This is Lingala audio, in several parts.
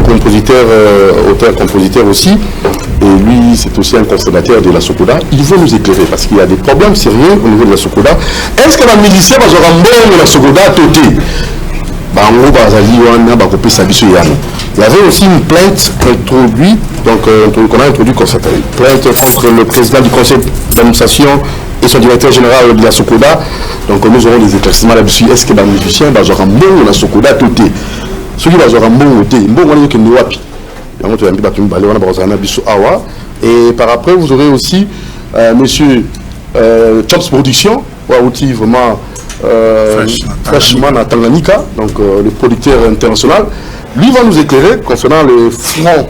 compositeur, auteur-compositeur aussi. Et lui, c'est aussi un cofondateur de la Sokoda. Il veut nous éclairer parce qu'il y a des problèmes sérieux au niveau de la Sokoda. Est-ce que la militaire va se rendre de la Sokoda à côté? Il y avait aussi une plainte introduite, donc qu'on a introduit comme ça, plainte contre le président du conseil d'administration et son directeur général de la Sokoda. Donc nous aurons des éclaircissements là-dessus. Est-ce que les musiciens vont se rendre de la Sokoda à côté? Ceux qui vont se rendre et par après, vous aurez aussi monsieur Chops Production, outil vraiment fraîchement à Tanganyika, donc le producteur international. Lui va nous éclairer concernant les fronts,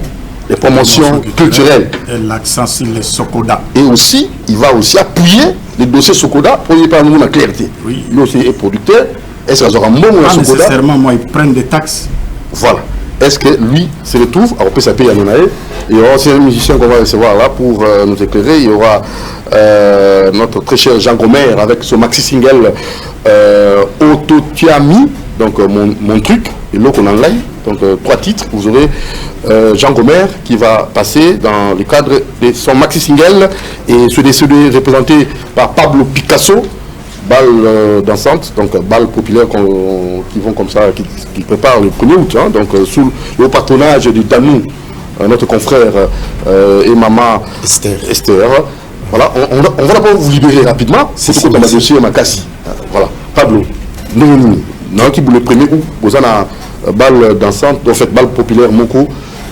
les promotions culturelles. Et l'accent sur les Sokoda. Et aussi, il va aussi appuyer les dossiers Sokoda pour y parler de la clarté. Oui. Lui aussi est producteur. Est-ce qu'il aura un bon Sokoda? Nécessairement, moi, ils prennent des taxes. Voilà. Est-ce que lui se retrouve à Opé-Sapé à Nonae? Il y aura aussi un musicien qu'on va recevoir là pour nous éclairer. Il y aura notre très cher Jean Gomer avec son maxi single Autotiami, donc mon truc, et l'autre qu'on en live. Donc 3 titres. Vous aurez Jean Gomer qui va passer dans le cadre de son maxi single et se décider représenté par Pablo Picasso. Balle dansante, donc balle populaire qui vont comme ça, qui préparent le 1er août, hein, donc sous le patronage de Danou, notre confrère et maman Esther. Voilà, on va d'abord vous libérer rapidement, c'est ce qu'on a dossier Makassi. Voilà, Pablo, non, qui pour le 1er août, vous avez une balle dansante, en fait balle populaire Moko.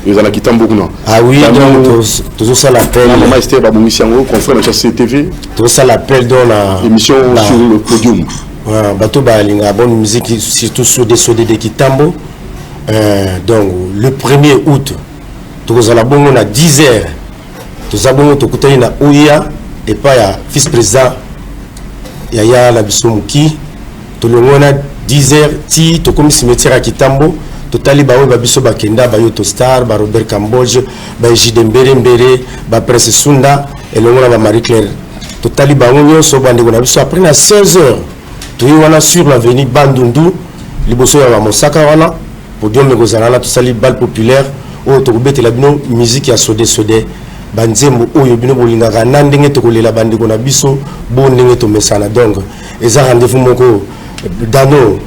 Ils en ont quitté beaucoup. Ah oui, donc tout ça l'appelle. Maman Esther Baboumissiango, confrère de la CTV. Tout ça l'appelle dans la émission sur le podium. Voilà, bateau balinga, bonne musique, surtout sur des de Kitambo. Donc le 1er août, tout ça la bonne on a 10 heures. Tout ça bon tout côté na Ouya et pas ya vice-président Yaya Labisumuki. Tout le monde a 10 heures ti to comme cimetière à Kitambo. Totali bawe babiso bakenda ba Yoto Star ba Robert Camboge ba Jidembere Mbere ba Prince Sunda et le monde ba Marie Claire totali bawe nyonso bande ko na biso après na 16 heures tu wana sur l'avenue Bandundu liboso ya Mosaka wana podium me kozala la tosali bal populaire o to betela bino musique ya sode banzembo oyo bino bolingaka na ndenge to kolela bande ko na biso bo ndenge to mesana donc eza rendez-vous moko dano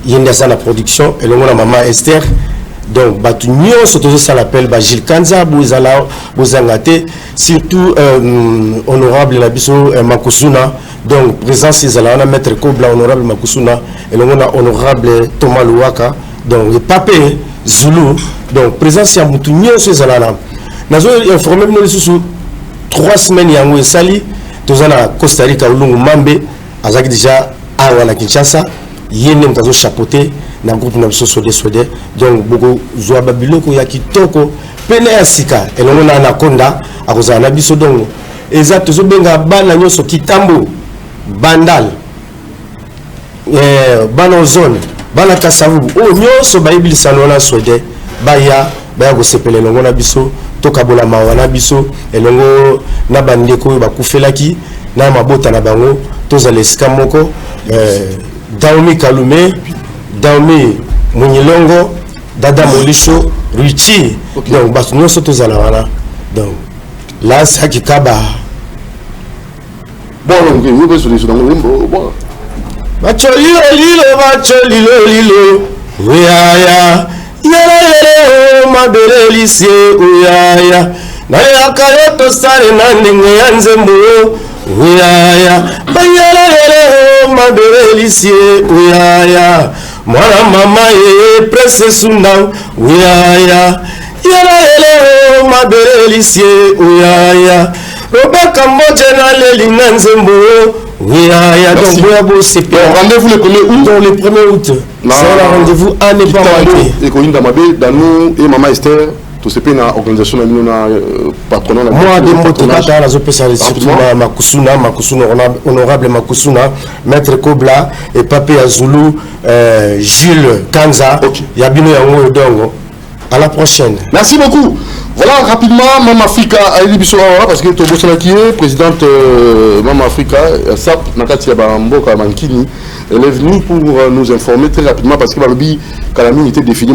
yenda ça la production et le monde maman Esther donc batu nyonso tozo ça l'appelle ba Gilles Kanza bozala bozangate surtout honorable la biso Makusuna donc présence ezala na maître Kobla honorable Makusuna et le monde honorable Thomas Luwaka donc le papé Zulu donc présence ya mutu nyonso ezala na nazo informer bino lisusu 3 semaines yango esali toza na Costa Rica ulungu mambe azaki déjà awa na Kinshasa yene mtazo chapeauté na groupe na biso sode donc boko zwa babiloko ya kitoko pene ya sika elongo na Anaconda akozala na biso donc eza tozo benga bana nyonso Kitambo Bandal bana zone bana Kasavubu o nyonso bayibilisa na sode baya ko sepele elongo na biso tokabola mawa na biso elongo na bandeko bakufelaki na mabota na bango tozala esika moko Daomi Kalume, Daomi Munilongo, Dada Molisho, Ruchi. Donc, nous sommes tous à la voilà. Donc, là, c'est qui kaba. Bon, donc, vous pouvez se dire, bon. Bacholilo, lilo. Ouya, yere, ma belle lycée, ouya. Na yakayoto sare nandingo yanzembo. Ouya, bayala ma belle lycée, ouya. Mwana mama ye presse sunda, ouya. Yala ma belle lycée, ouya. Robert Camboge na leli nanzembo. Oui, donc rendez-vous le 1er août. Donc le 1er août. C'est un rendez-vous à ne pas manquer. Et Corinne Damabé, Danou et Maman Esther, tout ce pays dans l'organisation de patronat. Moi, des mots de la spécialité, surtout Makusuna, honorable Makusuna, Maître Kobla et Papé Azulu, Jules Kanza, Yabino Yango Dongo. À la prochaine. Merci beaucoup. Voilà rapidement Mama Africa Aïli Bissora parce que Tobo Salaki est présidente Mama Africa SAP Nakati Mboka Mankini. Elle est venue pour nous informer très rapidement parce que Balobi Kalami était défini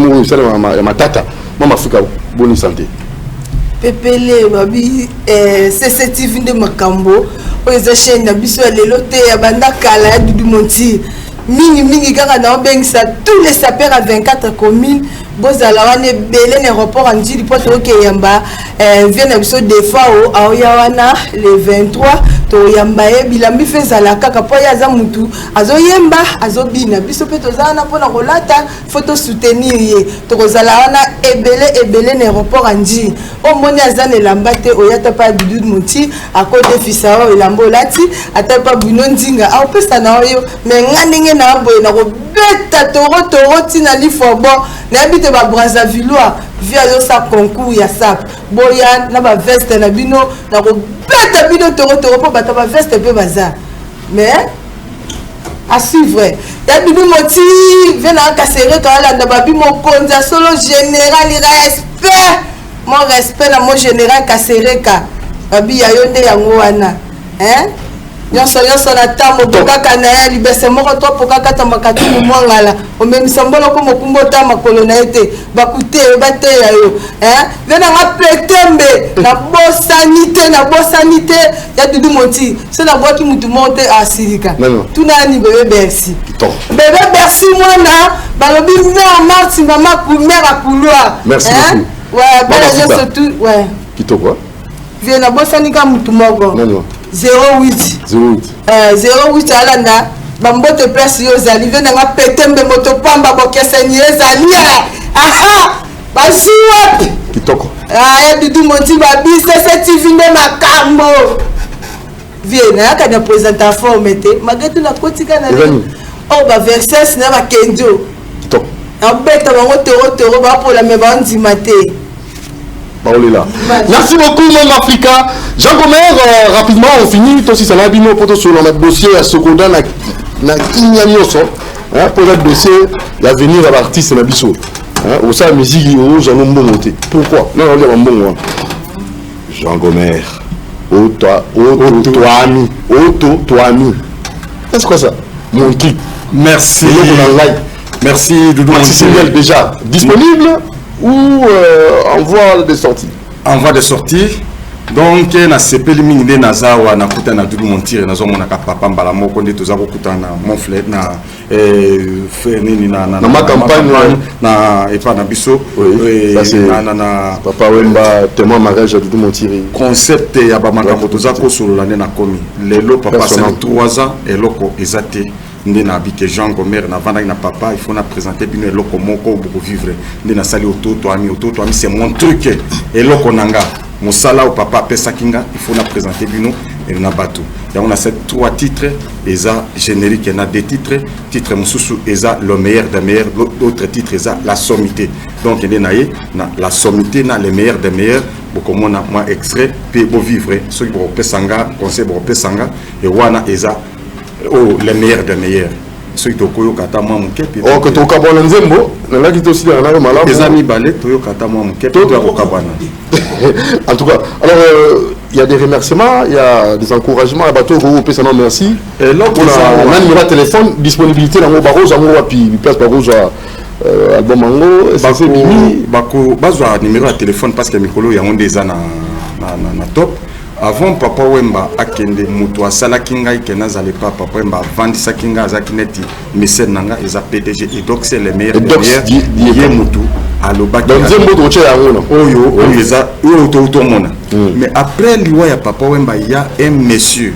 ma tata. Maman Africa, bonne santé. Pepele babi CCTV de Makambo oza chaîne na biso lelote ya banda kala ya Dudu Monti mingi kaka na obengisa tous les sapeurs à 24 communes bozala wana belé aéroport en Djili poto okeyamba vient na biso des fois aoya wana le 23 to yamba e bilambi fezala kaka po ya za mutu azoyemba azobina biso pe tozana pona kolata photo soutenir ye to kozala wana ebele na aéroport en Djili o moni azana lambate oyata pa Dudu Monti akode fisa o lambo lati atapa buno ndinga a opesa na oyo me ngandenge na boye na ko beta toro tina lifobo na bite ba Brazzaville via yo sa concours ya sap boya na ba veste na bino na ko beta bino toro po bata ba veste pe baza mais à suivre ya Dudu Monti vient na kasere to ala na babi mo konza solo général respect mon respect na mon général kasereka babi ya yonde yango wana nyonso na tambo bokaka na ya libese moko to pokaka ta makati mwangala o même sambolo ko mokumbo ta makolo na ete bakute bate ya yo vena ngapetembe na bosanité ya Dudu Monti c'est la voix qui mutu monte à Silika tunani bébé Bercy mwana balobi mère Marti maman mère à couloir merci beaucoup ouais ben surtout ouais kitoko vient na bosanika mutu moko 08 alanda bambote place yo zali vena nga petembe moto pamba bokeseni ezali aha basuwa kitoko ya Dudu Monti babise CCTV nde makambo viena yaka na présenter forme te magetu na kotika na o ba verses na bakendio kitoko abeta bango toro ba pour la me bandima te. Merci beaucoup, mon Africa. Jean Gomer, rapidement, on finit. Aussi, ça n'a pas été pour sur le dossier à Sokoda, na Kinyamioso, pour le dossier, l'avenir de l'artiste Nabiso. Au sein de la musique, j'en ai monté. Pourquoi? Non, on est bon. Jean Gomer, toi, ami. Qu'est-ce que ça? Mon clip. Merci. Merci, Dudu Monti. C'est déjà disponible ou en voie de sortie? En voie de sortie. Donc na sepeli mingi de nazawa na kuta na Dudu Monti na zo mona ka papa mbala moko nde tozako kutana mon frère na nini na ma campagne na epa na biso na papa Wemba témoin mariage à Dudu Monti concept ya ba makambo tozako solola na komi lelo papa c'est 3 ans et loko ezate ndé na habité Jean Gomer na vanda na papa il faut na présenter bino eloko moko pour vivre ndé na sali autour ami c'est mon truc et loko nanga mosala au papa pesa kinga il faut na présenter bino et na bateau et on a ces 3 titres eza générique et na 2 titres mususu eza le meilleur des meilleurs d'autres titres eza la sommité donc ndé na la sommité na les meilleurs des meilleurs beaucoup mona moi extrait puis pour vivre ceux qui vont pesanga conseil pour pesanga et wana eza oh, les meilleurs des meilleurs. Ceux qui ont kata moi mon kepi. Oh, que tu as kabana nzembo, là qui aussi dans la malade. Les amis balais, tu as kata moi mon kepi. En tout cas, alors il y a des remerciements, il y a des encouragements. À bateau, vous pouvez savoir merci. Et là, on a un numéro de téléphone, disponibilité dans mon barreau, puis place barreau, album mango. C'est Mimi. Bako, bazwa numéro de téléphone parce que Mikolo y a un des ans na top. Avant papa Wemba akende mutu asala kinga ikena zale papa Wemba vandi sakinga azakineti message nanga eza PDG et donc c'est les meilleurs yé mutu alobaki donc zembo to tshela ngona oyo eza oyo to mona mais après liwa ya papa Wemba il y a un monsieur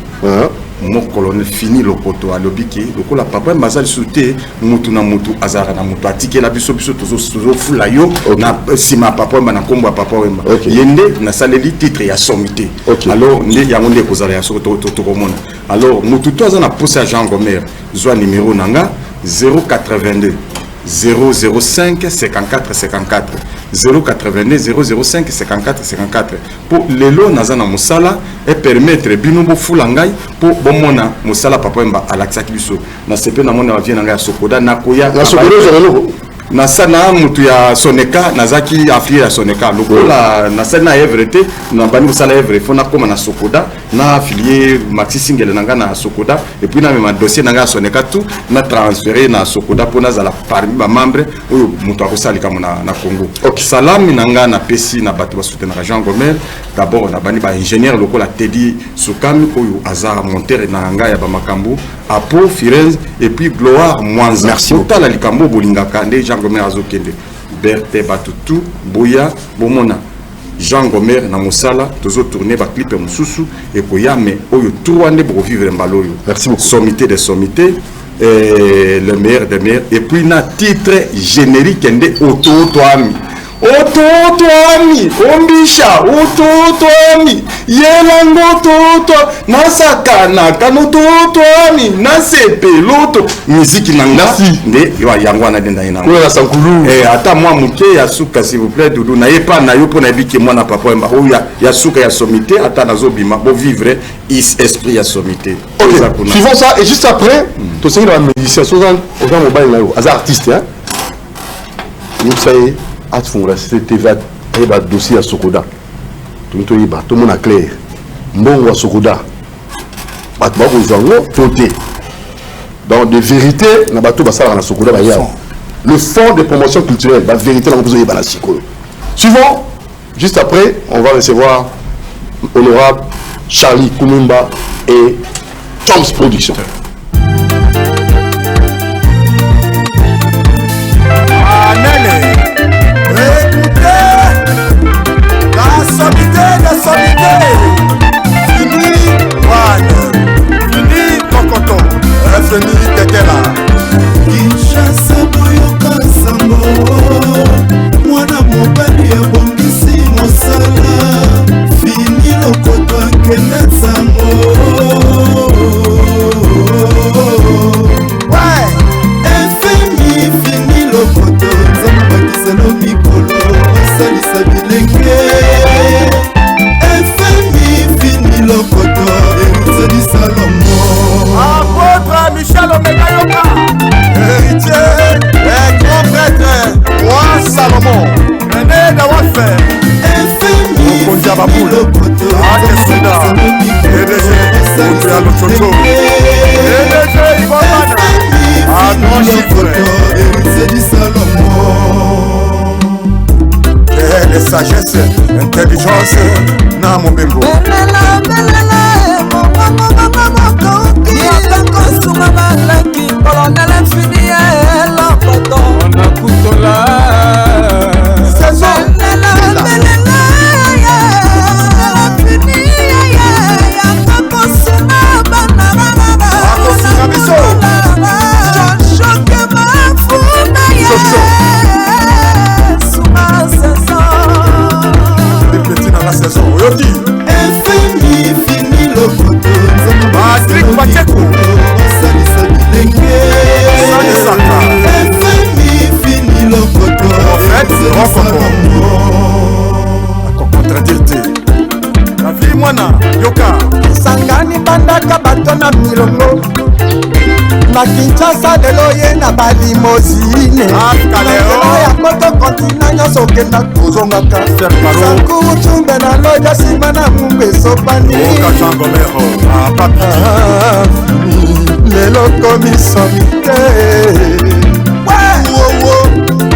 mon colonel fini le poto alobiki lokola papa Wemba azali souté mutu na mutu azara na mutu atike la biso tozo fula yo na sima papa Wemba na kombo papa Wemba yende na saleli titre ya sommité alors ndé ya ngonde kozala ya soto to komona alors mutu to azana pousse à Jean Gomer zwa numéro nanga 082 005 54 54 082 005 54 54 pour lelo nazana musala et permettre binombo fulangai pour bomona musala papa Wemba alaxaki biso na sepe na mona vient nanga ya Sokoda na koya na Sokoda nasana mutu ya Soneka nazaki affilié à Soneka lokola nasana everté na bani usala everé fona koma na Sokoda na affilié maxi single nanga na Sokoda et puis na même dossier nanga Soneka tout na transféré na Sokoda pona za la parmi ba membre oyo mutu akosali kama na Congo. OK, salam nanga na pesi na bato ba soutenir Jean Gomer d'abord na bani ba ingénieur lokola Teddy Sukami oyo azar monteur nanga ya ba makambo Apo Firenze et puis Gloire Mwanza. Merci beaucoup. La likambo bolingaka nde Jean Gomer azokende Berthe Batutu Boya Bomona Jean Gomer na mosala tozo tourner ba clip mususu et koyame oyo trois nde bo vivre mbaloyo. Merci beaucoup. Sommité des sommités et le meilleur des meilleurs et puis na titre générique nde Ototoami Ototoami Ombisha Ototoami Yelango Toto Nasakana Kano Ototoami Nasepe Loto musique nanga nde yango na denda ina Oya Sankulu ata moi muke ya suka s'il vous plaît Doudou na yepa na yo pona biki mwana papa mba oya ya suka ya sommité ata nazo bima bo vivre esprit ya sommité. OK, suivons ça et juste après to sengi la musicien Sozan au mobile là as artiste hein. Nous savons atfungula c'était va dossier à Sokoda. Tout le monde a clair. Mbongo à Sokoda. Bato ba kozango toté. Dans des vérités na bato basala na Sokoda ba ya. Le fond de promotion culturelle, la vérité na besoin ba siko. Suivant, juste après, on va recevoir honorable Charlie Kumumba et Toms Production. Mwana mobali ya bongisi mosala fini lokoto akende sango efemi fini lokoto nzambe bakiselo mikolo osalisa bilenge efemi fini lokoto eritier Salomo apôtre Michel Omegayoka héritier et grand prêtre roi Salomon né de Wafer Okonja Baboul Akesida PDG Okoya Lochocho PDG Ibomana Adon Chiffre héritier du Salomon de sagesse intelligence na Mobembo sangani bandaka bato na milongo na Kinshasa lelo ye na balimosine na ya koto kontina nyonso okenda kozongaka sakutumbe na loja nsima na mungu esopani lelo komisomite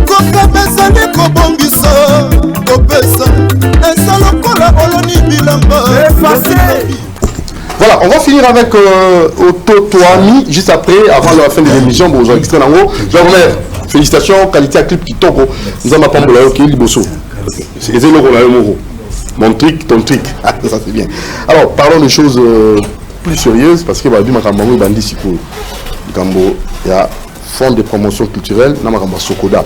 kokapesani kobongisa kopesa esalokola oloni bilamba. Voilà, on va finir avec Ototoami juste après, avant la fin de l'émission. Bon, j'ai extrait en haut. Jean-Romain, félicitations, qualité à clip qui tombe. Nous avons pas de qui est Liboso. C'est le Moro. Mon truc, ton truc. Ça c'est bien. Alors, parlons de choses plus sérieuses parce que bah, du Makambo, Bandi Siko. Makambo, il y a fond de promotion culturelle, na Makambo Sokoda.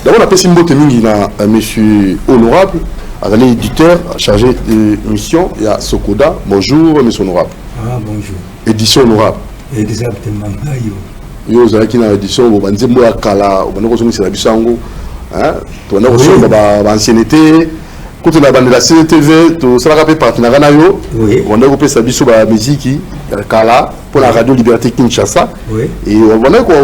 D'abord, on a passé une botte mingi na monsieur honorable. Un éditeur chargé de mission, il y a Sokoda. Bonjour, monsieur honorable. Ah, bonjour. Édition honorable. Exactement. Yo, vous avez une édition, vous avez dit que vous avez une édition, vous avez une ancienneté, Côté la bande de la CTV, tout ça rappelle partenariat nayo. Oui. On a coupé sa biso ba musique kala pour la radio Liberté Kinshasa. Oui. Et on a quoi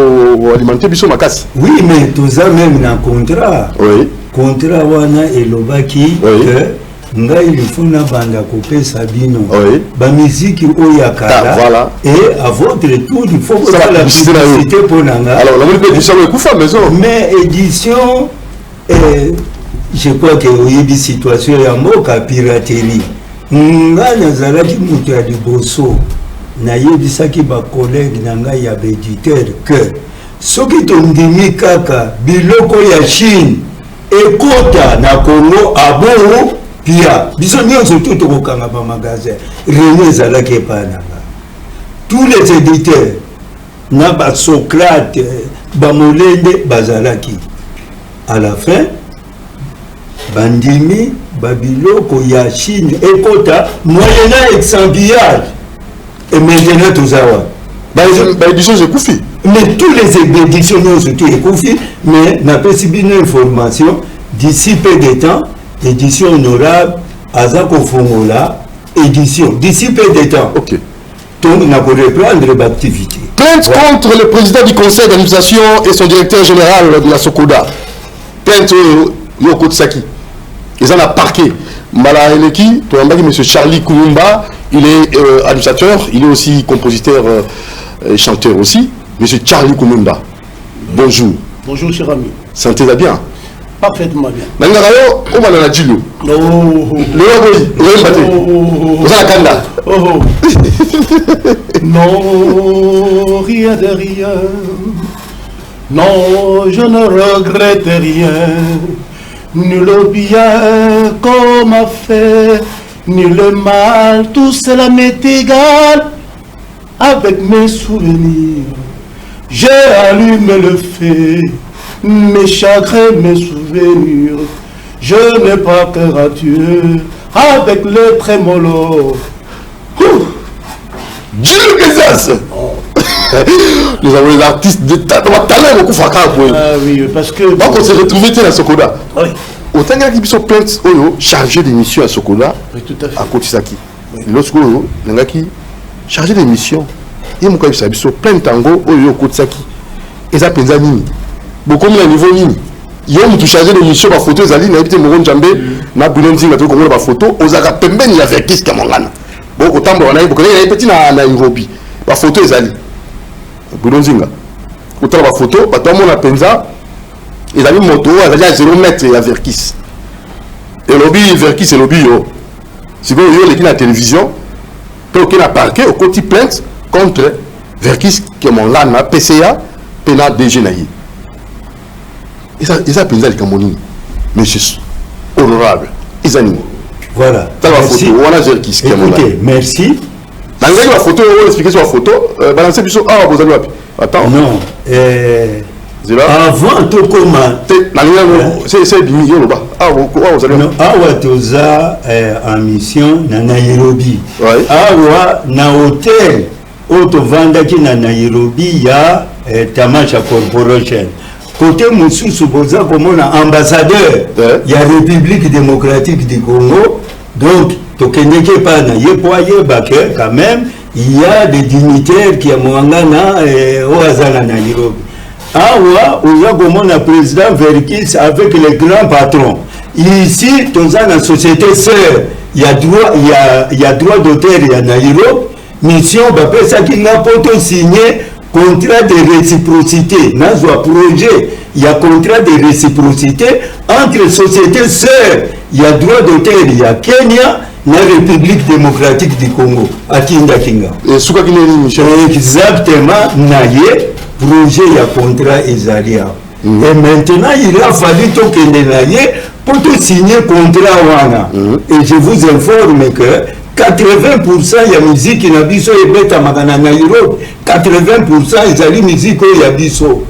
alimenter biso makasi. Oui, mais tout ça même dans contrat. Oui. Contrat wana elobaki Oui. que ngai il faut na banda couper Sabino. Oui. Ba musique oya kala. Voilà. Et à votre tour il faut que Ça la publicité pour nanga. Alors la musique édition le coup maison. Mais édition je crois que oyebi situation ya mboka piraterie. Nga nazalaki mutu ya liboso nayebisaki bacollègue na ngai ya baéditeur que soki tondimi kaka biloko ya Chine ekota na Congo abo pia biso nyonso to tokokanga ba magasin René ezalaki epai nanga. Tous les éditeurs na ba Socrate bamolende bazalaki à la fin bandimi babiloko ya Chine ekota moyennant exempillage et maintenant tout ça Bah édition je koufi. mais tous les éditions nous sont écoutés mais n'a pas si bien information d'ici peu de temps édition honorable Azako Fongola édition d'ici peu de temps. OK. Donc on a pour reprendre l'activité. Plainte contre le président du conseil d'administration et son directeur général de la Sokoda. Plainte Yoko Tsaki. Ils en ont parqué. Mala Eleki, M. Charlie Koumba, il est administrateur, il est aussi compositeur et chanteur aussi. M. Charlie Koumba, bonjour. Bonjour cher ami. Sentez-vous bien? Parfaitement bien. Nangarayo, on va dans la Djilo. Oh. Le Wagoy, le Mbate. Vous avez la Kanda. Oh. Non, rien de rien. Non, je ne regrette rien. Ni le bien qu'on m'a fait, ni le mal, tout cela m'est égal. Avec mes souvenirs, j'ai allumé le feu, mes chagrins, mes souvenirs. Je n'ai pas cœur à Dieu, avec le trémolo. Djilo Kesas. Nous avons les artistes de talent beaucoup fracas. Ah oui, parce que... Donc on s'est retrouvés à Sokoda. Oui. Autant qu'il y a plainte chargé d'émission à Sokoda, Oui, tout à fait. à Kotisaki. Lorsque il y a qui chargé d'émission, il y a plein de tango au Kotisaki. Et ça pense à Nini. Beaucoup de niveau Nini. Il y a qui chargé d'émission par photo, ils ont dit, il y a Moron Djambé, il y a Boulonzi, il y a par photo, ils ont pembe, il y a Verkis qui a mangana. Bon, autant il y a petit na Nairobi. Par photo, ils ont dit. Boulonzi, autant par photo, par tout le monde a penza. Ils ont mis moto, ils ont dit à 0 mètre à Verkis. Et le lobby, Verkis, c'est le lobby. Si vous voyez la télévision, donc il a parqué au côté plainte contre Verkis, qui est mon lana, PCA, PNA DG Naïe. Et ça, ils ont pensé à Cameroun. Monsieur honorable, ils ont. Voilà. Ça va photo, on a Verkis qui est mon lana. Écoutez, merci. Dans la photo, on va expliquer sur la photo. Balancez plus sur. Ah, vous allez. Attends. Non. Avant tout comment. C'est du milieu là-bas. Ah, vous allez. Non, awa toza en mission na Nairobi. Awa na hôtel auto vandaki na Nairobi ya Tamasha Corporation. Côté mosusu boza komona ambassadeur ya République démocratique du Congo. Donc tokendeke pa na yepoye baké quand même il y a des dignitaires qui amwangana oazana na Nairobi. Awa oza komona président Verkis avec les grands patrons. Ici toza na société sœur il y a droit d'auteur ya Nairobi mission bapesa kinga poto signer contrat de réciprocité nazwa projet il y a contrat de réciprocité entre sociétés sœurs il y a droit d'auteur il y a Kenya la République démocratique du Congo à Kinga. Et ce exactement naie projet il y a contrat Ezalia. Et maintenant il a fallu tokende naie pour tout signer contrat wana. Et je vous informe que 80% ya musique na biso ebeta makana Nairobi 80% ezali musique ya biso.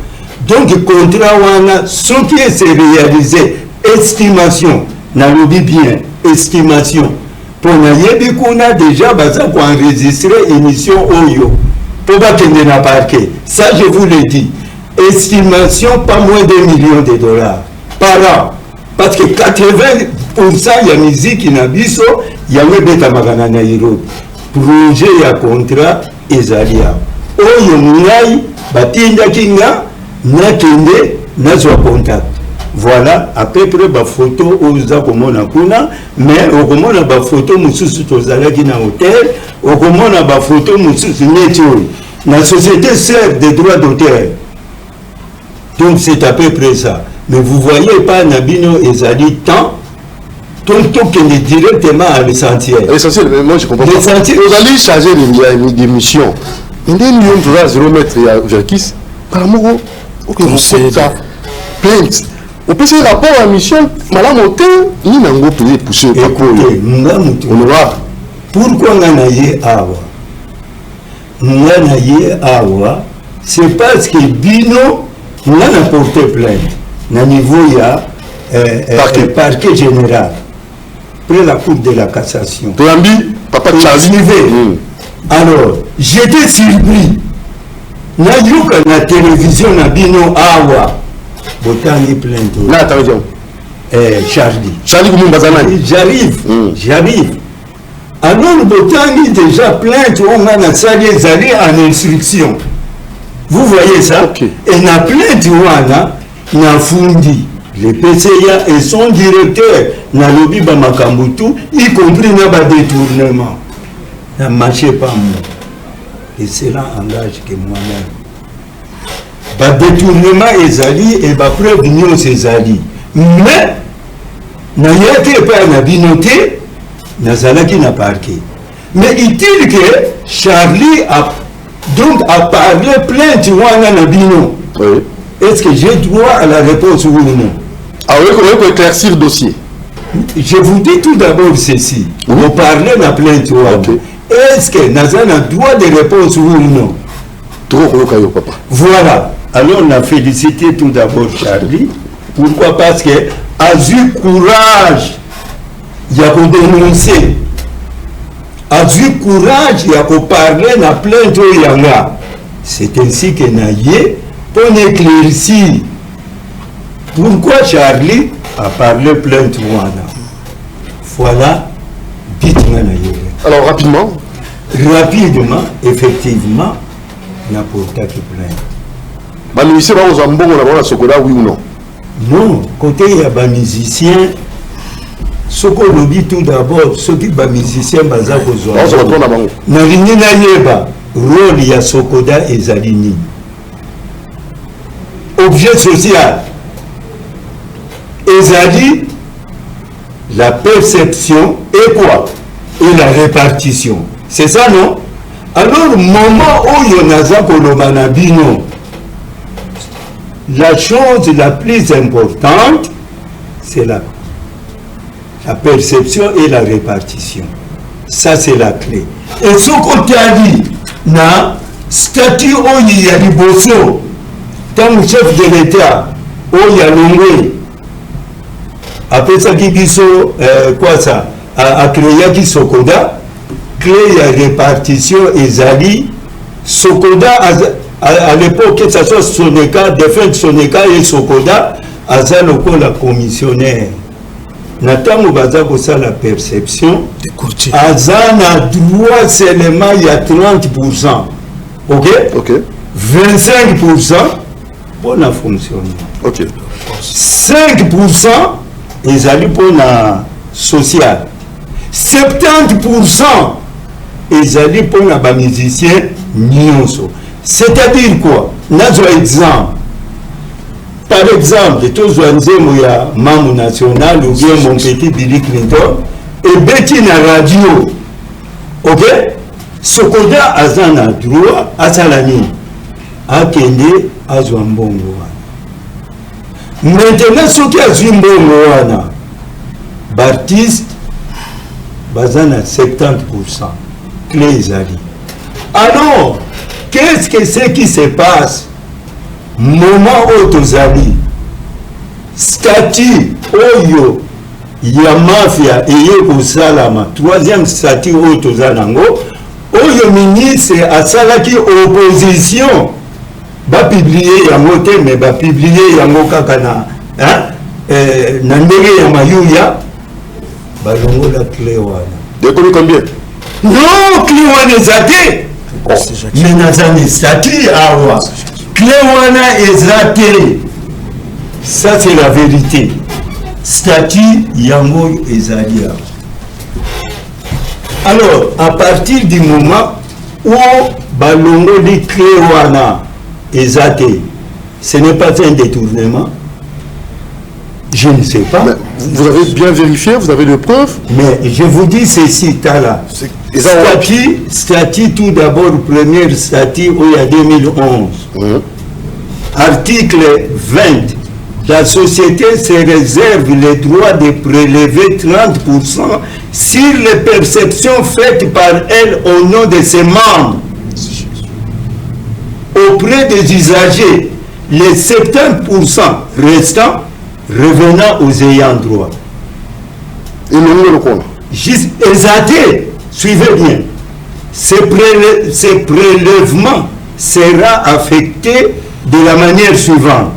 Donc contrat wana ce qui est réalisé estimation na lobi bien estimation pour nayebi kuna déjà baza ko enregistrer émission oyo pour bakende na parquet. Ça je vous le dis. Estimation pas moins de $1 million par an. Parce que 80% 50% ya musique na biso yango ebetamaka na Nairobi. Projet ya contrat ezali awa oyo ngai batindaki nga nakende nazwa contact. Voilà à peu près ba photo oza komona kuna, mais okomona ba photo mususu tozalaki na hôtel, okomona ba photo mususu neti oyo na société sœur des droits d'auteur. Donc c'est à peu près ça. Mais vous voyez pas Nabino ezali temps donc est directement à l'essentiel. L'essentiel, mais moi je comprends. L'essentiel. Vous allez charger des missions. Il y a un million de kilomètres vers Kiss. Par rapport au que vous faites ça, plainte. Au plus c'est rapport à la mission, madame Hôtel, ni n'ango payé pour ce écoutez, pourquoi nganaye awa? Nganaye awa, c'est parce que Bino n'a porté plainte. Na niveau il y a parquet général. Après la Cour de la cassation. Papa de alors, j'étais surpris. Na yuka na télévision na Bino awa. Botani plainte. Na attention. Charlie. Charlie Koumbazanani. J'arrive. Alors Botani déjà plainte on a sali ezali en instruction. Vous voyez ça? Okay. Et na plainte wana na fundi. Le PCA et son directeur na lobi ba makambutu y compris na ba détournement. Na marché pas moi. Et cela engage que moi-même. Ba détournement ezali et ba preuve nyos ezali. Mais na yete pas na binoté na zalaki na parquet. Mais est-il que Charlie a donc a parlé plainte wana na bino? Oui. Est-ce que j'ai droit à la réponse ou non? Ah oui, il faut éclaircir le dossier. Je vous dis tout d'abord ceci. Vous parlez de la plainte. Okay. Est-ce que Nazan a droit de réponse ou non? Papa. Voilà. Alors on a félicité tout d'abord Charlie. Pourquoi? Parce que a eu courage. Il y a qu'on dénoncer. A eu courage. Il y a qu'on parler de la plainte au Yanga. C'est ainsi que Naye pour éclaircir. Pourquoi Charlie a parlé plainte Rwanda? Voilà, dites-moi. Alors rapidement. Rapidement, effectivement, n'importe quelle plainte. Les musiciens vont en Sokoda, oui ou non? Non, côté il y a des musiciens. Ce qu'on dit tout d'abord, ceux qui sont musiciens, rôle il y a Sokoda et Zalini. Objet social. Ezali, la perception et quoi? Et la répartition. C'est ça, non? Alors, moment où il y a Kolomana-Bino, la chose la plus importante, c'est la perception et la répartition. Ça, c'est la clé. Et ce qu'on t'a dit, na statut où il y a du bosso, tant que chef de l'État, où il y a l'ongoué, après ça qui dit quoi ça a créé qui Sokoda clé la répartition ezali Sokoda à l'époque que ça soit Soneka défunt Soneka et Sokoda aza loko la commissionnaire natango baza ko ça la perception aza na droit seulement il y a 30%. OK? 25% pour la fonctionnement. OK. 5% ezali pour la social. 70% ezali pour la musicien nyonso. C'est-à-dire quoi? Nazo exemple. Par exemple, tous les ya Mamu National ou bien mon petit Billy Clinton et Betty na radio. OK? Sokoda azana droit à salani. Akende azwambongo. Maintenant, ce qui a Zimbo Moana, Baptiste, Bazana 70%, Clé Zali. Alors, qu'est-ce que c'est qui se passe? Moment où Tozali, statut Oyo, ya mafia et Yeko Salama, troisième statut où Tozalango, Oyo ministre a Salaki opposition. Va publier yango te mais va publier yango kaka na na ndenge ya mayuya balongo la clé wana. De combien? Non, clé wana ezate. Mais nazani statut awa. Clé wana ezate. Ça c'est la vérité. Statut yango ezali awa. Alors, à partir du moment où balongo li clé wana ezate, ce n'est pas un détournement. Je ne sais pas. Mais vous avez bien vérifié, vous avez des preuves. Mais je vous dis ceci, Tala. Statut tout d'abord, premier statut, il y a 2011. Article 20. La société se réserve le droit de prélever 30% sur les perceptions faites par elle au nom de ses membres. Auprès des usagers, les 70% restants revenant aux ayants droit. Et le quoi? Juste exaté, suivez bien. Ces prélèvements sera affecté de la manière suivante.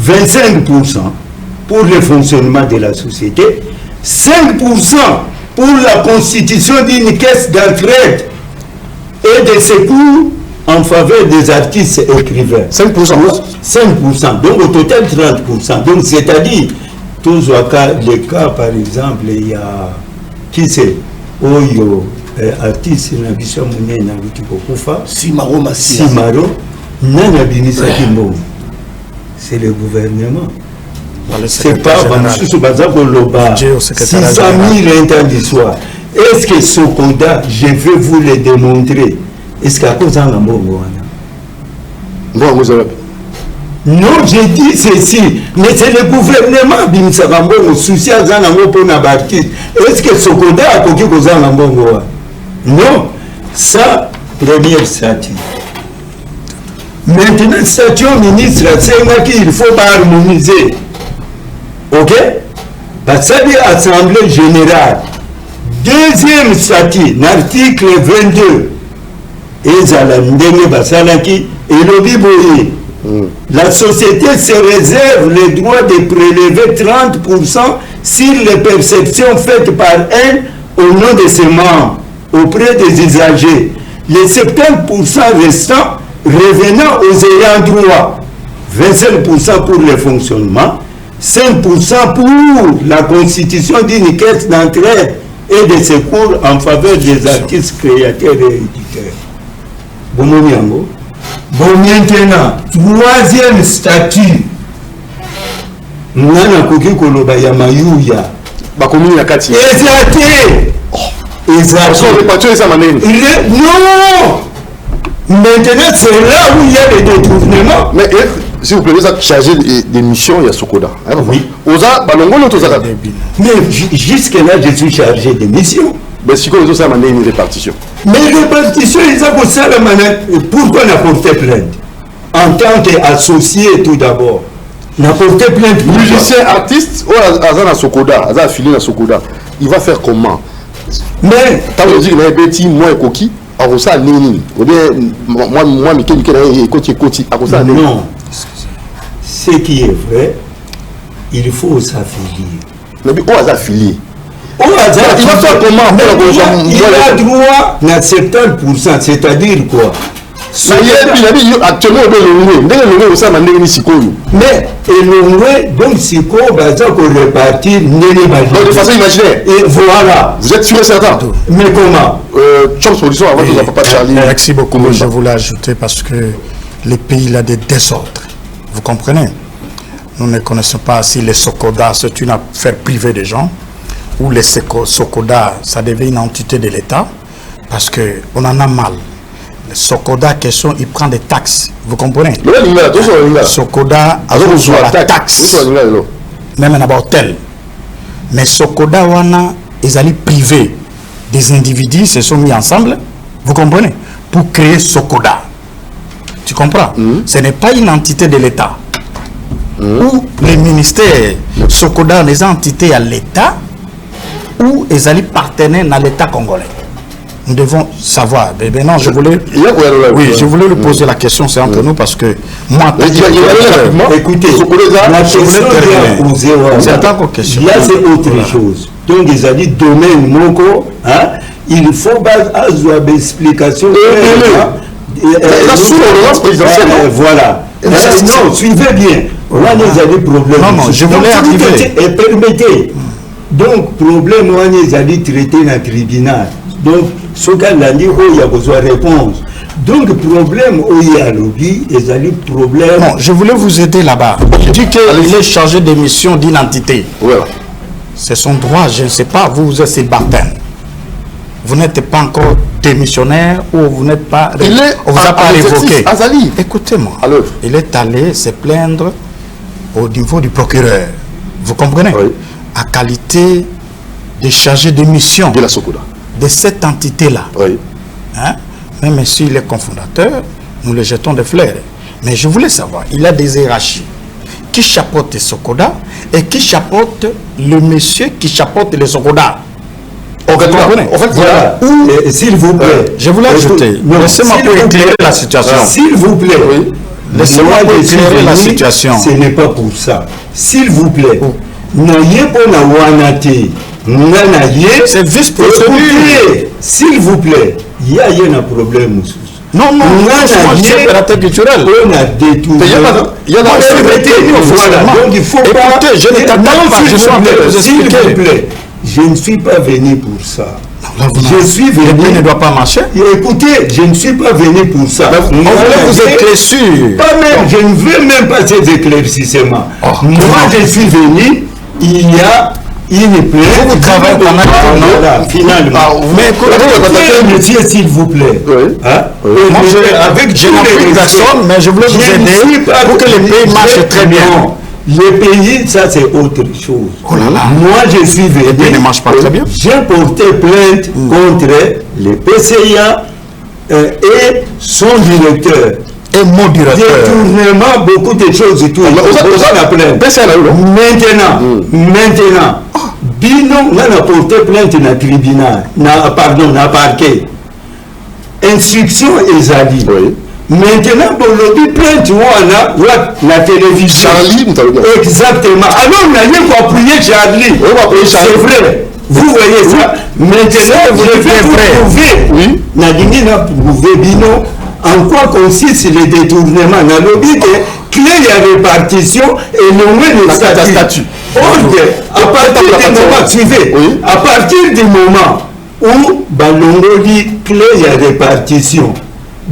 25% pour le fonctionnement de la société, 5% pour la constitution d'une caisse d'entraide et de secours en faveur des artistes et écrivains. 5%. 5%. Donc au total 30%. Donc c'est-à-dire, tous les cas par exemple, il y a qui c'est Oyo, artiste Nabisha Mouné Nabuti Kokufa, Simaro, Nana Binisa Kimbo. C'est le gouvernement. C'est pas Bansoussou Bazako Loba, 600 000 interdits d'histoire. Est-ce que Sokoda, je vais vous le démontrer? Est-ce qu'à cause d'un bon non, j'ai dit ceci, mais c'est le gouvernement Bimsakambo au souci à Zanango pour Nabarki. Est-ce que Sokoda a coquille aux Zanango? Non, ça, première statut. Maintenant, statut au ministre, c'est qu'il faut pas harmoniser. Ok? Parce que c'est l'Assemblée générale. Deuxième statut, l'article 22. La société se réserve le droit de prélever 30% sur les perceptions faites par elle au nom de ses membres auprès des usagers. Les 70% restants revenant aux ayants droit. 25% pour le fonctionnement, 5% pour la constitution d'une caisse d'entraide et de secours en faveur des artistes créateurs et éditeurs. Bon, maintenant, troisième statut. Nana koki koloba ya mayuya. Bakomi na kati. Exacté. Non. Maintenant, c'est là où il y a les détournements. Mais si vous plaît, vous êtes chargé des missions, il y a Sokoda. Oui. Mais jusque-là, je suis chargé des missions. Mais si vous avez une répartition. Mais répartition, ils ont ça la manette. Pourquoi n'apporter plainte? En tant qu'associé tout d'abord. N'apporter plainte. Musicien, artiste, Azana Sokoda, Azana affilié à Sokoda, il va faire comment? Mais, quand on dit que petit, moi et Koki, à ça, Nini. Ou bien, moi, non. Ce qui est vrai, il faut s'affilier. Mais où est affilié? Il va faire comment? Il a droit à 70%, c'est-à-dire quoi? Actuellement, mais donc si quoi répartir de façon imaginaire. Et voilà. Vous êtes sûr et certain? Mais comment? Merci beaucoup. Je voulais ajouter parce que le pays a des désordres. Vous comprenez? Nous ne connaissons pas si les Sokoda, c'est une affaire privée des gens, ou les Sokoda, ça devient une entité de l'État, parce qu'on en a mal. Le Sokoda, question, il prend des taxes. Vous comprenez? Sokoda a la taxe. Même un hôtel. Mais Sokoda, ils allaient privé. Des individus se sont mis ensemble, vous comprenez, pour créer Sokoda. Tu comprends? Ce n'est pas une entité de l'État. Ou les ministères Sokoda, les entités à l'État, ou ils allaient partenaires dans l'État congolais. Nous devons savoir. Mais non, je voulais, je voulais lui poser la question, c'est entre nous parce que moi, écoutez, la question c'est encore question. Là, c'est autre chose. donc ils ont dit domaine moko, hein, il faut avoir des explications. Sous l'ordonnance présidentielle. Voilà. Non, suivez bien. On a des problèmes. Non, je voulais arriver. Et permettez. Donc, problème, on a des traités dans le tribunal. Donc, ce qu'on a dit, il y a besoin de réponse. Donc, problème, il y a lobby, il y a des problèmes. Non, je voulais vous aider là-bas. Il dit qu'il est chargé de mission d'identité. Voilà. C'est son droit, je ne sais pas, vous êtes célibataire. Vous n'êtes pas encore démissionnaire ou vous n'êtes pas... Il est on vous a pas révoqué. Azali. Écoutez-moi, il est allé se plaindre au niveau du procureur. Vous comprenez? Oui. À qualité de chargé de mission de la Sokoda. De cette entité-là. Oui. Hein? Même s'il est cofondateur, nous le jetons des fleurs. Mais je voulais savoir, il a des hiérarchies. Qui chapeaute Sokoda et qui chapeaute le monsieur qui chapeaute les Sokoda? En fait, voilà. S'il vous plaît, je voulais ajouter. Laissez-moi pour éclairer la situation. S'il vous plaît, oui. Laissez-moi pour éclairer la situation. Ce n'est pas pour ça. S'il vous plaît, n'ayez pas na wanate. C'est juste procédure. S'il vous plaît, il y a un problème. Non, je suis opérateur culturel. On a détourné. Il y a voilà. Donc il faut pas. Écoutez, je ne t'attends pas. Je suis en train de vous expliquer. S'il vous plaît, je ne suis pas venu pour ça. Je suis venu. Le pays ne doit pas marcher. Écoutez, je ne suis pas venu pour ça. On voulait vous éclaircir. Pas même, je ne veux même pas ces éclaircissements. Moi, je suis venu. Il y a une plainte. Vous travaillez quand même. Finalement. Mais écoutez, monsieur, s'il vous plaît. Moi, avec je n'ai plus personne, mais je voulais vous aider pour que le pays marche très bien. Le pays, ça c'est autre chose. Oh là là. Moi, je suis venu. Le pays ne marche pas très bien. J'ai porté plainte contre le PCA et son directeur. Et mon directeur. Détournement, beaucoup de choses et tout. Maintenant, Bino, on a porté plainte dans le tribunal, pardon, dans le parquet. Instruction Ezali. Oui. Maintenant, pour le plainte, on a la télévision. Charlie, exactement. Alors, on a rien pour appuyer Charlie. C'est vrai. Vous voyez ça. Maintenant, vous devez prouver. Oui. Nadine n'a prouvé Bino. En quoi consiste le détournement? Dans le but de clé la répartition et nommer les statuts. À partir du moment, suivez, à partir du moment où Balongo dit clé la répartition,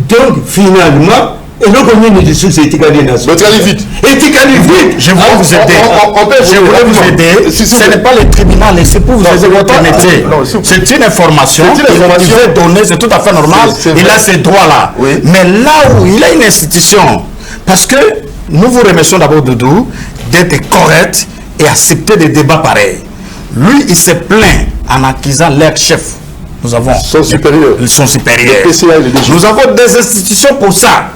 donc finalement, et donc on est dessus, c'est étiqueté national. vite. Je voulais vous aider. Je voulais vous aider. Ce n'est pas le tribunal, c'est pour vous aider votre métier. C'est une information qu'il devait donner, c'est tout à fait normal. Il a ces droits-là. Mais là où il a une institution, parce que nous vous remercions d'abord, Doudou, d'être correct et accepter des débats pareils. Lui, il s'est plaint en accusant leur chef. Nous avons son supérieur. Nous avons des institutions pour ça.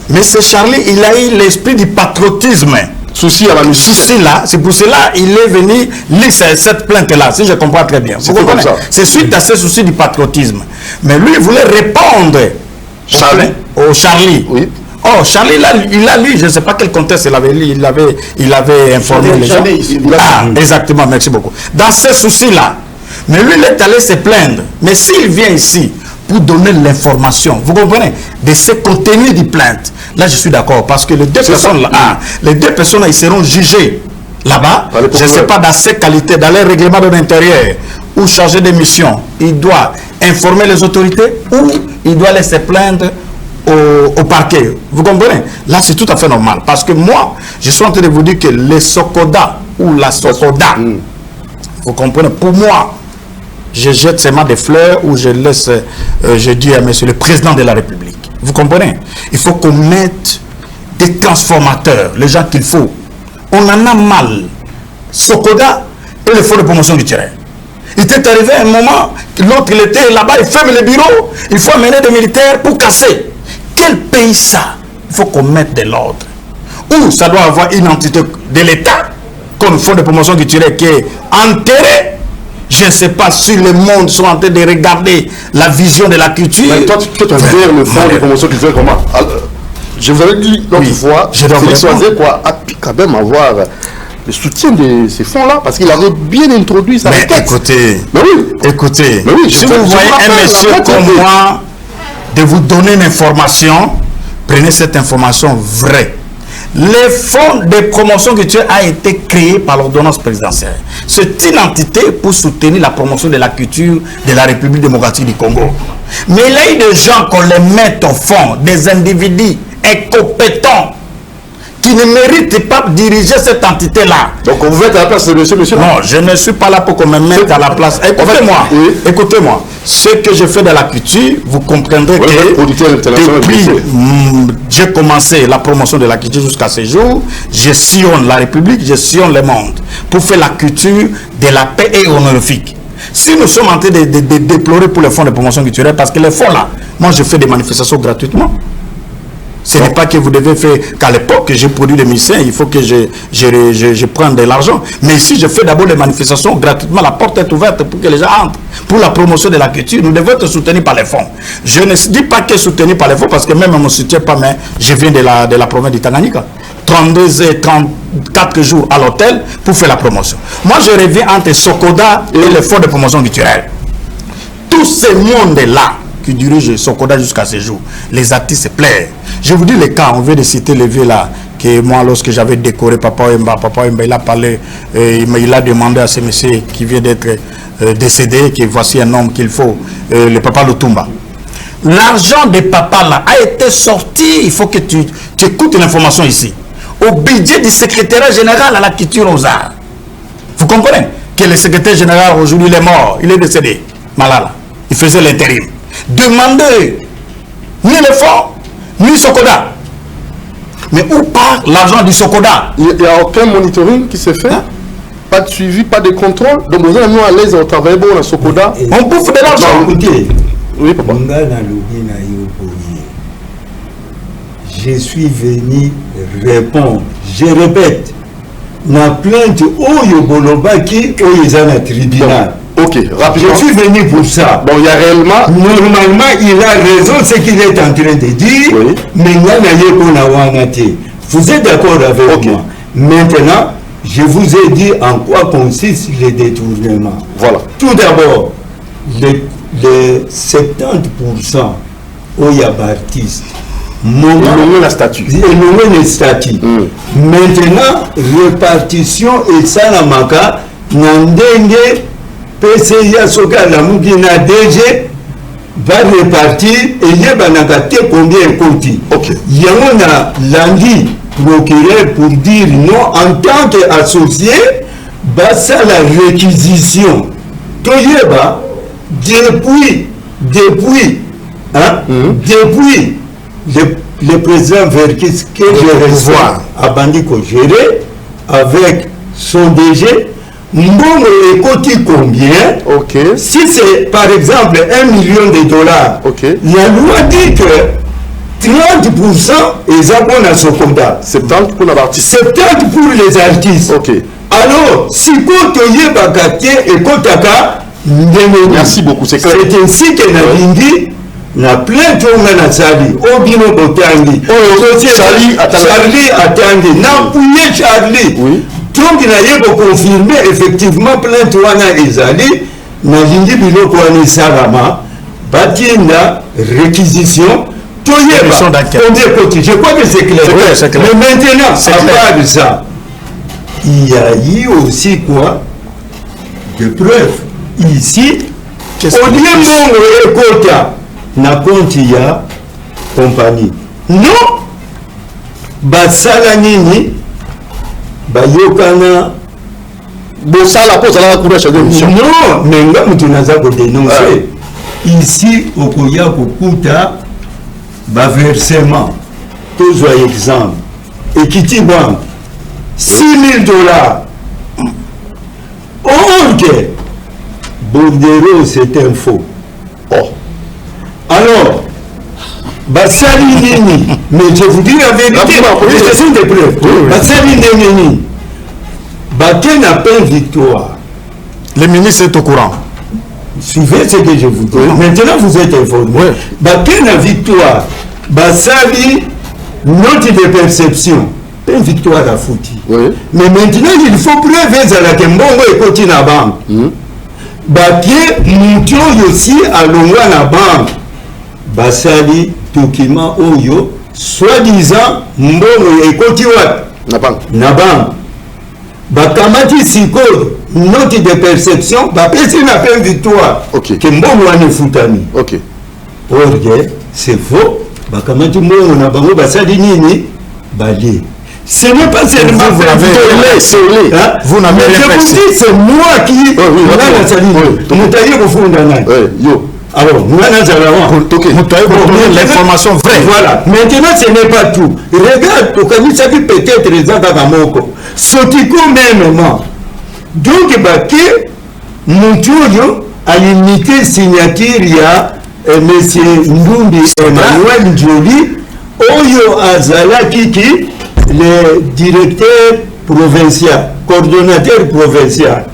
Mais c'est Charlie, il a eu l'esprit du patriotisme. Souci à la mission. Souci là, c'est pour cela qu'il est venu lire cette plainte-là, si je comprends très bien. Vous comprenez? C'est suite à ce souci du patriotisme. Mais lui, il voulait répondre au Charlie. Oui. Oh, Charlie, il a lu, je ne sais pas quel contexte il avait lu, il avait informé les gens. Exactement, merci beaucoup. Dans ce souci-là, mais lui, il est allé se plaindre. Mais s'il vient ici pour donner l'information, vous comprenez, de ce contenu de plainte, là, je suis d'accord, parce que les deux personnes là, ils seront jugées là-bas. Je ne sais pas dans ces qualités, dans les règlements de l'intérieur, ou chargé de mission, il doit informer les autorités ou il doit laisser plaindre au parquet. Vous comprenez? Là, c'est tout à fait normal. Parce que moi, je suis en train de vous dire que les Sokoda ou la Sokoda, vous comprenez, pour moi, je jette seulement des fleurs ou je laisse, je dis à monsieur le président de la République. Vous comprenez? Il faut qu'on mette des transformateurs, les gens qu'il faut. On en a mal. Sokoda et le fonds de promotion du terrain. Il était arrivé à un moment, l'autre il était là-bas, il ferme les bureaux, il faut amener des militaires pour casser. Quel pays ça? Il faut qu'on mette de l'ordre. Ou ça doit avoir une entité de l'État, comme le fonds de promotion culturelle qui est enterré. Je ne sais pas si le monde sont en train de regarder la vision de la culture. Mais toi, tu gères le fonds de promotion culturelle comment? Alors, je vous avais dit l'autre fois, Félix Oisé a pu quand même avoir le soutien de ces fonds-là, parce qu'il avait bien introduit sa requête. Écoutez, écoutez, mais oui, si vous voyez un monsieur comme moi de vous donner une information, prenez cette information vraie. Les fonds de promotion culturelle a été créé par l'ordonnance présidentielle. C'est une entité pour soutenir la promotion de la culture de la République démocratique du Congo. Mais il y a eu des gens qu'on les met au fond, des individus incompétents qui ne méritent pas de diriger cette entité-là. Donc on vous met à la place de monsieur. Non, je ne suis pas là pour qu'on me mette à la place. Écoutez-moi, écoutez-moi. Ce que je fais de la culture, vous comprendrez que depuis j'ai commencé la promotion de la culture jusqu'à ce jour, je sillonne la République, je sillonne le monde pour faire la culture de la paix et honorifique. Si nous sommes en train de déplorer pour les fonds de promotion culturelle, parce que les fonds là, moi je fais des manifestations gratuitement. Ce n'est pas que vous devez faire qu'à l'époque que j'ai produit des musiciens, il faut que je prenne de l'argent. Mais ici, je fais d'abord les manifestations gratuitement. La porte est ouverte pour que les gens entrent. Pour la promotion de la culture, nous devons être soutenus par les fonds. Je ne dis pas que soutenus par les fonds, parce que même on ne me soutient pas, mais je viens de la province du Tanganyika. 32 et 34 jours à l'hôtel pour faire la promotion. Moi, je reviens entre Sokoda et les fonds de promotion culturelle. Tout ce monde-là qui dirige Sokoda jusqu'à ce jour, les artistes se plaisent. Je vous dis les cas, on vient de citer les vieux là, que moi lorsque j'avais décoré Papa Wemba, il a parlé, il a demandé à ce monsieur qui vient d'être décédé, que voici un homme qu'il faut, le Papa Lutumba. L'argent des papas là a été sorti, il faut que tu écoutes l'information ici, au budget du secrétaire général à la culture aux arts. Vous comprenez que le secrétaire général aujourd'hui il est mort, il est décédé, Malala, il faisait l'intérim. Demandez ni les fonds, ni Sokoda. Mais où part l'argent du Sokoda? Il n'y a aucun monitoring qui se fait, pas de suivi, pas de contrôle. Donc nous allons à l'aise, on travaille bon à Sokoda. On bouffe de l'argent. Écoutez, oui, papa. Je suis venu répondre. Je répète, la plainte Oyo Bolobaki, Oyezana tribunal. Ok, rapidement. Je suis venu pour ça. Bon, il y a réellement... Normalement, il a raison ce qu'il est en train de dire. Oui. Mais vous êtes d'accord avec moi. Maintenant, je vous ai dit en quoi consiste le détournement. Voilà. Tout d'abord, les 70% où il y a artistes. Ils la statue. Le statut. Maintenant, répartition et ça n'a maka n'andenge PCIA Soka la Moukina DG va répartir et il y a combien de côtés. Il y a lundi procureur pour dire non en tant qu'associé, ça la réquisition. Depuis le président Verkis que je reçois à Bandiko géré avec son DG, Mbongo est coté combien? Si c'est par exemple $1 million, la loi dit que 30% est abonné à Sokoda. 70 pour l'artiste. 70 pour les artistes. Alors, si Kotoye Bakate et Kotaka, merci beaucoup, c'est clair. C'est ainsi que Nabindi na plein de na Sali, Obino Botangi, Charlie Atangi, na Pouye Charlie. Oui. Donc il a confirmé effectivement plein de wana ezali na lindi biloko wana salama batinda réquisition toyeba combien côté. Je crois que c'est clair. Mais maintenant à part ça, il y a eu aussi quoi de preuves ici au lieu mongo et kota na compte ya compagnie non basala nini bayokana bosala pour ça la cour de émission. Non, mais nga mutu naza ko dénoncer ici okoya kokuta ba versement tozwa exemple Equity Bank $6,000 or que Bordeaux c'est un faux. Alors Basali Nini, mais je vous dis la vérité, ce sont des preuves. Basali Nini, Baké n'a pas une victoire. Le ministre est au courant. Suivez ce que je vous dis. Maintenant, vous êtes informé. Baké n'a victoire. Basali, note de perception. une victoire à fouti. Oui. Mais maintenant, il faut prouver à la Kembongo et continue à banque. Bapier, Moutio aussi à l'ongwa na banque. Basali, document Oyo, soi-disant, Mbongo et continue na banque. Na banque. Bakamati Siko, note de perception, Bapesi n'a pas une victoire. Ok. Kembongo a ne foutami. Ok. Orgue, c'est faux. Bakamati Mbongo na bango, Basali Nini, Bali. Ce n'est pas seulement vous n'avez rien fait. C'est moi qui alors, l'information vraie. Voilà. Maintenant, ce n'est pas tout. Regarde, peut-être les Agamoko. Sotiko même. Donc, Moutouyo a limité signature, il y a M. Ndumbi Emmanuel Njoli, Oyo Azala Kiki, le directeur provincial, coordonnateur provincial.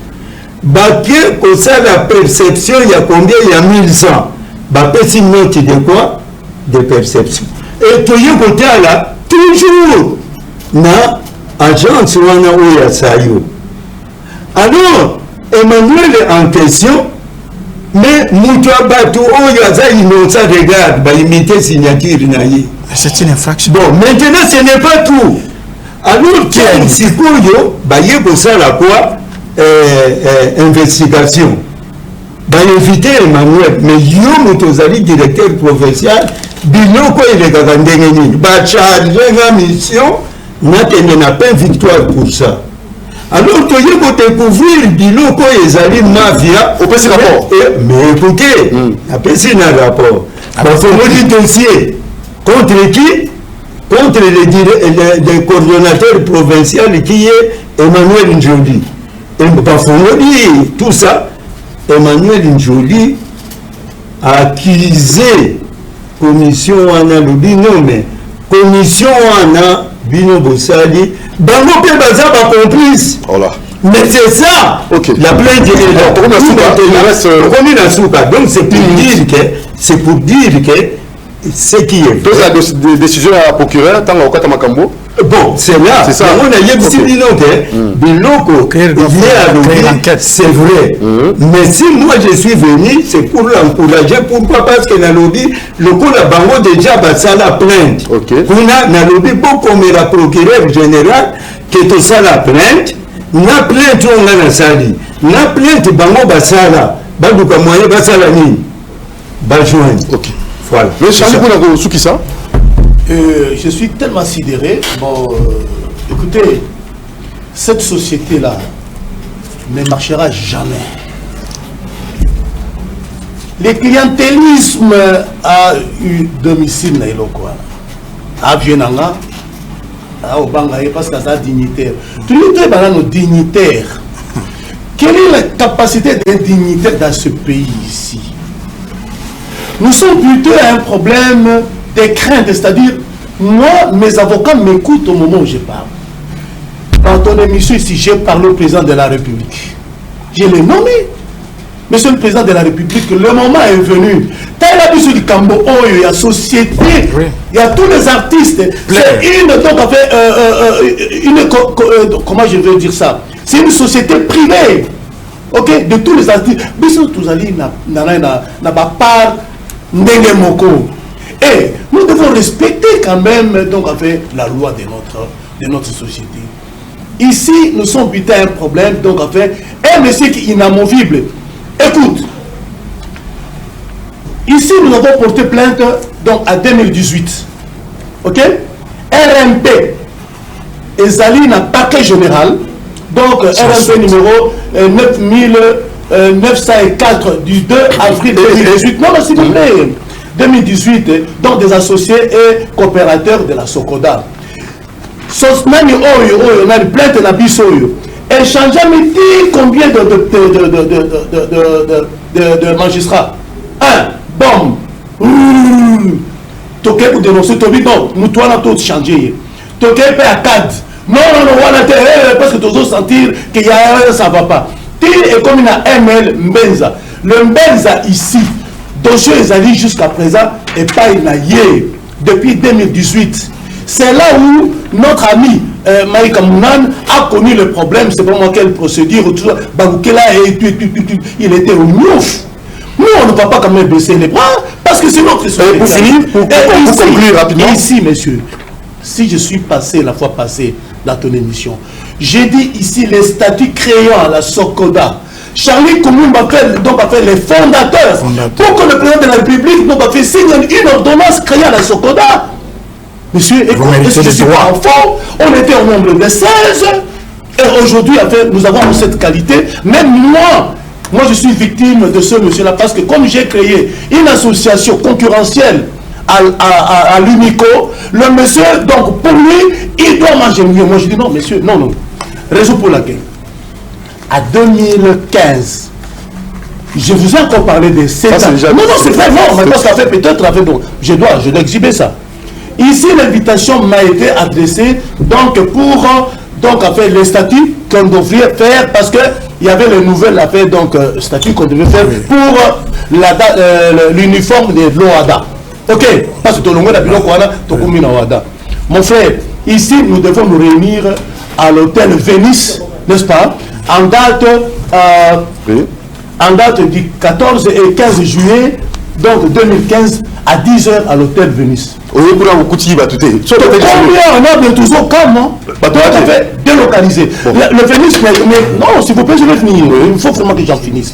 Baké, comme ça, la perception, il y a combien? Il y a 1100. Baké, c'est une note de quoi? De perception. Et tout le côté là, toujours, na agence ou na ouya sayo. Alors, Emmanuel est en question, mais Moutoua Batou, ouya sayo, innocent, regarde, bah, imiter signature naïe. C'est une infraction. Bon, maintenant, ce n'est pas tout. Alors, tiens, si Kouyo, bah, il y a la quoi? Investigation. Bah, inviter Emmanuel, mais yo, Moutozali, directeur provincial, Biloko, il est gagné. Bah, chargé la mission, n'a pas une victoire pour ça. Alors, tu as découvrir Biloko et Zali Mafia. Au petit rapport. Mais écoutez, il y a un rapport. Il faut le dossier. Contre qui? Contre le coordonnateur provincial qui est Emmanuel Njoli. Et tout ça, Emmanuel Njoli a accusé commission Anna Lubino, mais commission Anna Bino Bossali, Bango Pe Baza va complice. Mais c'est ça, la plainte est là. Donc c'est pour dire que ce qui est. Donc la décision à la procureure, tant au Makambo. Bon, c'est là. C'est ça. On a dit Biloko, c'est vrai. Mais si moi je suis venu, c'est pour l'encourager. Pourquoi? Parce que Nalobi, le coup la bango déjà ça la plainte. On a Nalobi beaucoup comme la procureure générale qui est ça la plainte. Na plainte on a la sali. Na plainte bango basala. Baduka moyen basala ni. Bajoine. Ok. Voilà. Mais Charlie Boulago, sous qui ça? Je suis tellement sidéré. Bon, écoutez, cette société-là ne marchera jamais. Le clientélisme a eu domicile dans Elokwa. À Vienanga, à Obangaye, parce qu'il y a dignitaire. Tout le monde est nos dignitaires. Quelle est la capacité d'un dignitaire dans ce pays ici? Nous sommes plutôt à un problème de crainte, c'est-à-dire, moi, mes avocats m'écoutent au moment où je parle. Dans ton émission ici, j'ai parlé au président de la République. Je l'ai nommé. Monsieur le président de la République, le moment est venu. T'as l'habitude du Cambo, il y a société, il y a tous les artistes. C'est une, donc, en fait, comment je vais dire ça? C'est une société privée, ok, de tous les artistes. Bissou Touzali n'a pas part Nengemoko. Et nous devons respecter quand même donc, en fait, la loi de notre société. Ici, nous sommes butés à un problème, donc en fait, un monsieur qui est inamovible. Écoute, ici nous avons porté plainte donc en 2018. Ok? RMP et Zali n'a paquet général. Donc RMP numéro 9904 du 2 avril 2018. Non, s'il vous plaît. 2018, donc des associés et coopérateurs de la Sokoda. Sosnani Oyo, on a une plainte de la Bissoyo. Échanger, mais dis combien de magistrats? Un, bon. Toké pour dénoncer, Tobi, non, nous, toi, on a tout changé. Toké paie à 4. Non, on a parce que tu dois sentir qu'il y a ça ne va pas. Tire est comme une ML Mbenza. Le Mbenza ici, dossier est allé jusqu'à présent et pas il n'a depuis 2018. C'est là où notre ami Maïka Mounan a connu le problème, c'est pas moi quelle procédure, tout ça. Baboukela, il était au miouf. Nous, on ne va pas quand même baisser les bras, parce que c'est notre société. Pour finir, pour conclure rapidement. Ici, messieurs, si je suis passé la fois passée dans ton émission, j'ai dit ici les statuts créant la Sokoda. Charlie Koumoumba a fait les fondateurs. Pour que le président de la République a fait signer une ordonnance créant la Sokoda. Monsieur, je suis pas enfant, on était au nombre de 16, et aujourd'hui, nous avons cette qualité. Même moi je suis victime de ce monsieur-là, parce que comme j'ai créé une association concurrentielle à l'UNICO, le monsieur, donc pour lui, il doit manger mieux. Moi je dis non, monsieur, non. Raison pour laquelle, à 2015, je vous ai encore parlé de 7 ans. Non, c'est vrai, non, mais parce qu'en fait, peut-être, je dois exhiber ça. Ici, l'invitation m'a été adressée donc pour les statuts qu'on devrait faire, parce qu'il y avait le nouvel affaire, donc statut qu'on devait faire pour l'uniforme de l'OADA. Ok, parce que tout le monde a dit l'OADA. Mon frère, ici, nous devons nous réunir à l'hôtel Venise, n'est-ce pas, en date du 14 et 15 juillet donc 2015 à 10h à l'hôtel Venise. Combien on a de toujours comme fait délocalisé. Le Venise, non, s'il vous plaît, je vais finir. Il faut vraiment que j'en finisse.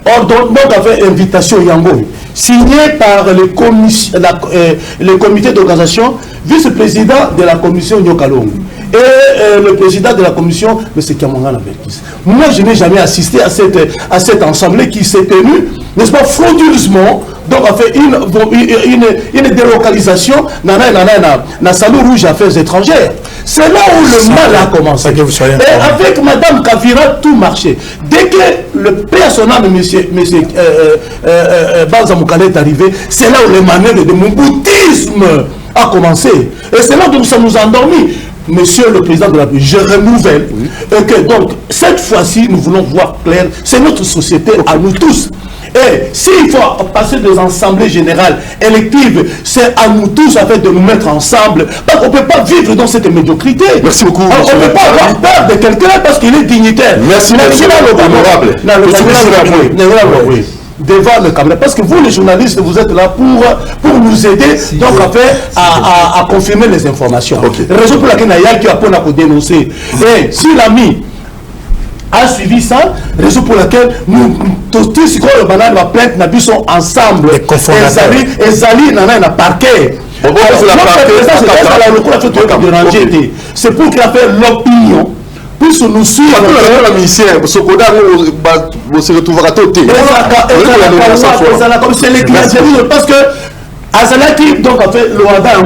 Or, donc, a fait invitation Yango, signé par le comité d'organisation, vice-président de la commission Nyokalong et le président de la commission, M. Kamangana Berkis. Moi, je n'ai jamais assisté à cette assemblée qui s'est tenue, n'est-ce pas, frauduleusement, donc a fait une délocalisation dans la Salon Rouge Affaires étrangères. C'est là où le mal a commencé. Et avec Madame Kavira, tout marchait. Dès que le personnel de M. Banza Moukale est arrivé, c'est là où le manœuvre de mon bouddhisme a commencé. Et c'est là où nous sommes endormis. Monsieur le président de la République, je renouvelle que donc cette fois-ci nous voulons voir clair, c'est notre société à nous tous. Et s'il faut passer des assemblées générales électives, c'est à nous tous afin de nous mettre ensemble, parce qu'on ne peut pas vivre dans cette médiocrité. Merci beaucoup. On ne peut pas avoir peur de quelqu'un parce qu'il est dignitaire. Merci, monsieur l'honorable. Devant le caméra, parce que vous les journalistes vous êtes là pour nous aider donc à confirmer les informations. Raison pour laquelle Naya qui a pour dénoncer. Et si l'ami a suivi ça, raison pour laquelle nous tous si le banane va plainte nous sont ensemble. Et Zali nana na parquet. C'est pour qu'il a fait l'opinion. Puisse nous suivre. C'est l'église parce que Azalaki donc a fait l'Oada en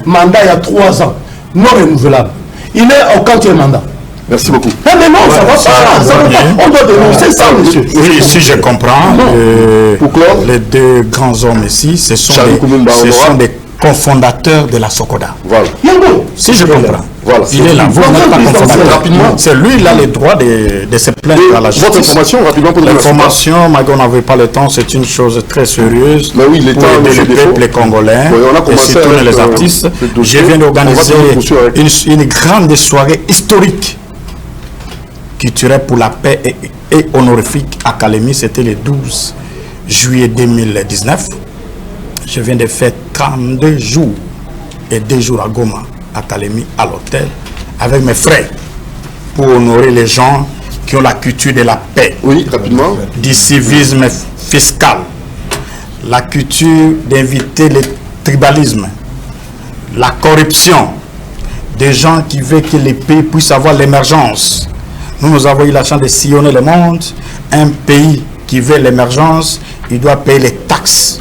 mandat il y a 3 ans, non renouvelable. Il est au 4e mandat. Merci beaucoup. Non, mais non, ça va pas. On doit dénoncer ça, monsieur. Oui, si je comprends, les deux grands hommes ici, ce sont des cofondateurs de la Sokoda. Voilà. Si je comprends. Voilà. Il est là. Vous n'êtes pas confondateur. Rapidement. C'est lui, il a le droit de se plaindre à la justice. Votre information, rapidement. L'information, on n'avait pas le temps, c'est une chose très sérieuse. Mais oui, pour aider le peuple congolais et surtout les artistes. Je viens d'organiser une grande soirée historique culturelle pour la paix et honorifique à Kalemi. C'était le 12 juillet 2019. Je viens de faire 32 jours et 2 jours à Goma, à Kalemi, à l'hôtel, avec mes frères, pour honorer les gens qui ont la culture de la paix. Oui, rapidement. Du civisme fiscal, la culture d'inviter le tribalisme, la corruption, des gens qui veulent que les pays puissent avoir l'émergence. Nous avons eu la chance de sillonner le monde. Un pays qui veut l'émergence, il doit payer les taxes.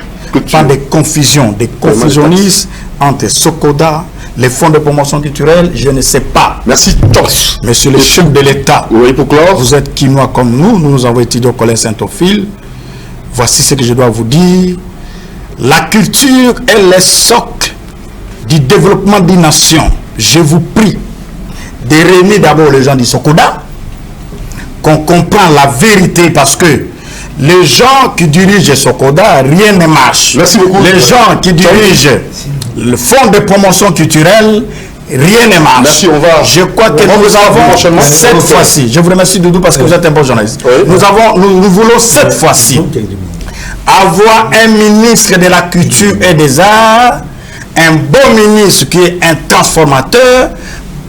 Pas de confusion, des confusionnistes entre Sokoda, les fonds de promotion culturelle, je ne sais pas. Merci, Torch. Monsieur le chef de l'État, oui, pour clore. Vous êtes quinois comme nous avons étudié au Collège Saint-Ophile. Voici ce que je dois vous dire. La culture est le socle du développement d'une nation. Je vous prie de réunir d'abord les gens du Sokoda, qu'on comprend la vérité, parce que les gens qui dirigent Sokoda, rien ne marche. Merci beaucoup. Les gens qui dirigent le fonds de promotion culturelle, rien ne marche. Merci, on va. Je crois que nous avons cette fois-ci, je vous remercie Doudou parce que vous êtes un bon journaliste. Nous voulons cette fois-ci avoir un ministre de la culture et des arts, un bon ministre qui est un transformateur,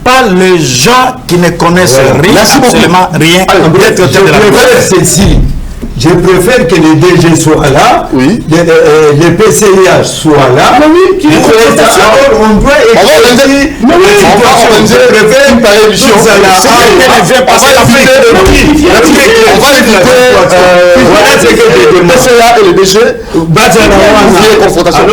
pas les gens qui ne connaissent rien, absolument rien. Je préfère que les DG soient là, les PCIH soient là. On doit écouter je préfère une pareille émission. On va éviter le PCA et les DG. Confrontation.